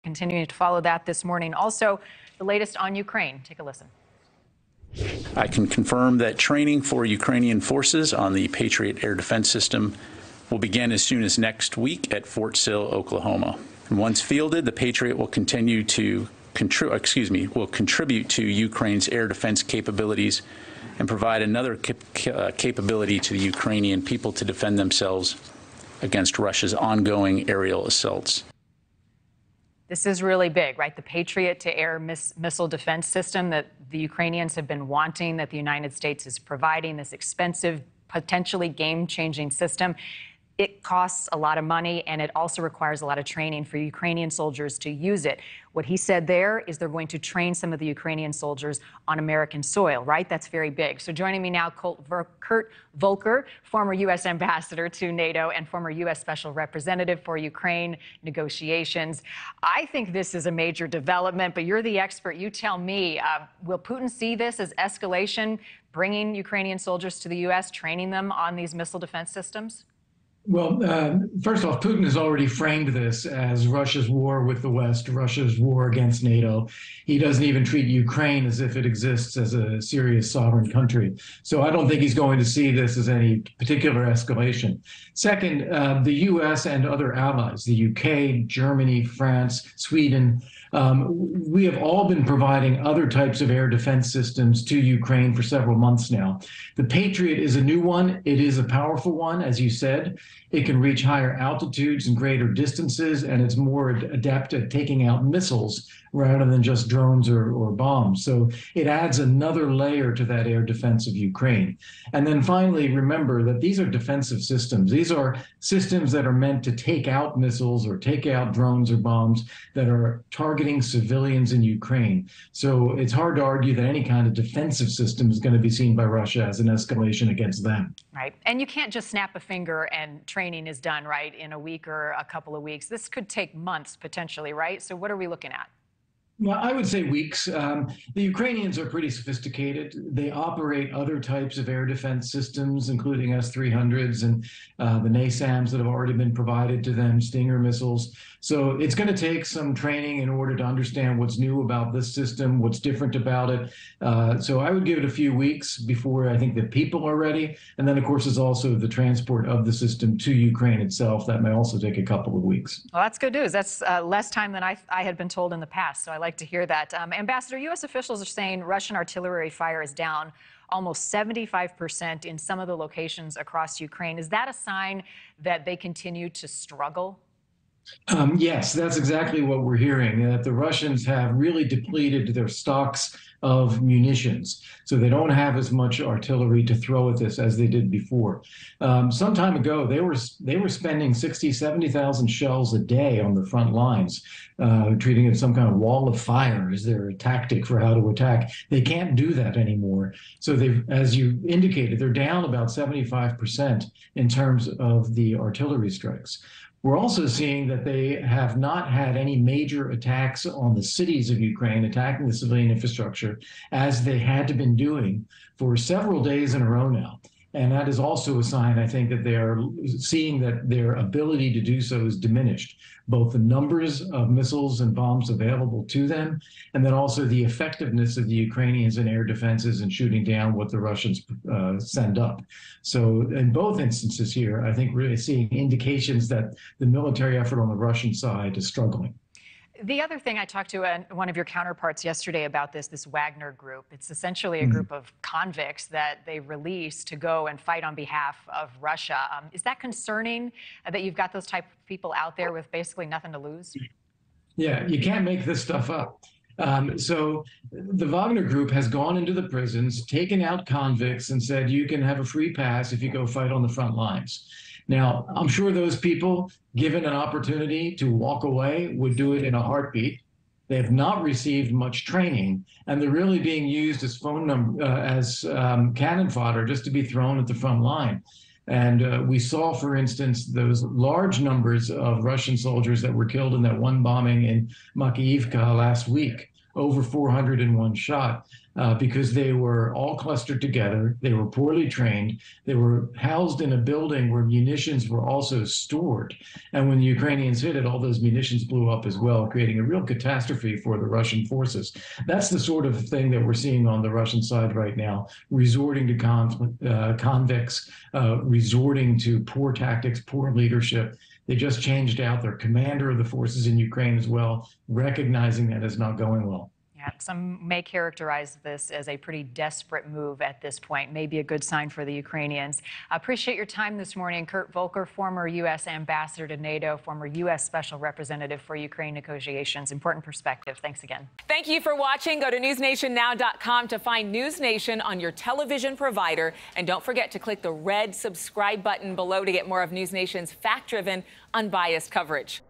continuing to follow that this morning. Also, the latest on Ukraine. Take a listen. I can confirm that training for Ukrainian forces on the Patriot air defense system will begin as soon as next week at Fort Sill, Oklahoma. And once fielded, the Patriot will continue to contribute to Ukraine's air defense capabilities and provide another capability to the Ukrainian people to defend themselves against Russia's ongoing aerial assaults. This is really big, right? The Patriot to air missile defense system that the Ukrainians have been wanting, that the United States is providing, this expensive, potentially game-changing system. It costs a lot of money, and it also requires a lot of training for Ukrainian soldiers to use it. What he said there is they're going to train some of the Ukrainian soldiers on American soil, right? That's very big. So joining me now, Kurt Volker, former U.S. ambassador to NATO and former U.S. special representative for Ukraine negotiations. I think this is a major development, but you're the expert. You tell me, will Putin see this as escalation, bringing Ukrainian soldiers to the U.S., training them on these missile defense systems? Well, first off, Putin has already framed this as Russia's war with the West, Russia's war against NATO. He doesn't even treat Ukraine as if it exists as a serious sovereign country. So I don't think he's going to see this as any particular escalation. Second, the U.S. and other allies, the U.K., Germany, France, Sweden, we have all been providing other types of air defense systems to Ukraine for several months now. The Patriot is a new one. It is a powerful one, as you said. It can reach higher altitudes and greater distances, and it's more adept at taking out missiles rather than just drones or bombs. So it adds another layer to that air defense of Ukraine. And then finally, remember that these are defensive systems. These are systems that are meant to take out missiles or take out drones or bombs that are targeting civilians in Ukraine. So it's hard to argue that any kind of defensive system is going to be seen by Russia as an escalation against them. Right. And you can't just snap a finger and training is done, right, in a week or a couple of weeks. This could take months potentially, right? So what are we looking at? Well, I would say weeks. The Ukrainians are pretty sophisticated. They operate other types of air defense systems, including S-300s and the NASAMS that have already been provided to them, Stinger missiles. So it's going to take some training in order to understand what's new about this system, what's different about it. So I would give it a few weeks before I think the people are ready. And then, of course, there's also the transport of the system to Ukraine itself. That may also take a couple of weeks. Well, that's good news. That's less time than I had been told in the past. So I like to hear that. Ambassador, U.S. officials are saying Russian artillery fire is down almost 75% in some of the locations across Ukraine. Is that a sign that they continue to struggle? Yes, that's exactly what we're hearing, that the Russians have really depleted their stocks of munitions. So they don't have as much artillery to throw at this as they did before. Some time ago, they were spending 60, 70,000 shells a day on the front lines, treating it as some kind of wall of fire as their tactic for how to attack. They can't do that anymore. So they've, as you indicated, they're down about 75% in terms of the artillery strikes. We're also seeing that they have not had any major attacks on the cities of Ukraine, attacking the civilian infrastructure, as they had to been doing for several days in a row now. And that is also a sign, I think, that they are seeing that their ability to do so is diminished, both the numbers of missiles and bombs available to them, and then also the effectiveness of the Ukrainians in air defenses and shooting down what the Russians send up. So in both instances here, I think we're seeing indications that the military effort on the Russian side is struggling. The other thing, I talked to one of your counterparts yesterday about this Wagner group. It's essentially a group of convicts that they release to go and fight on behalf of Russia. Is that concerning that you've got those type of people out there with basically nothing to lose? Yeah, you can't make this stuff up. So the Wagner group has gone into the prisons, taken out convicts, and said, you can have a free pass if you go fight on the front lines. Now, I'm sure those people, given an opportunity to walk away, would do it in a heartbeat. They have not received much training, and they're really being used as cannon fodder just to be thrown at the front line. And we saw, for instance, those large numbers of Russian soldiers that were killed in that one bombing in Makiivka last week, over 400 in one shot. because they were all clustered together. They were poorly trained. They were housed in a building where munitions were also stored. And when the Ukrainians hit it, all those munitions blew up as well, creating a real catastrophe for the Russian forces. That's the sort of thing that we're seeing on the Russian side right now, resorting to convicts, resorting to poor tactics, poor leadership. They just changed out their commander of the forces in Ukraine as well, recognizing that it's not going well. Yeah, some may characterize this as a pretty desperate move at this point, maybe a good sign for the Ukrainians. I appreciate your time this morning. Kurt Volker, former U.S. ambassador to NATO, former U.S. special representative for Ukraine negotiations. Important perspective. Thanks again. Thank you for watching. Go to newsnationnow.com to find NewsNation on your television provider. And don't forget to click the red subscribe button below to get more of NewsNation's fact-driven, unbiased coverage.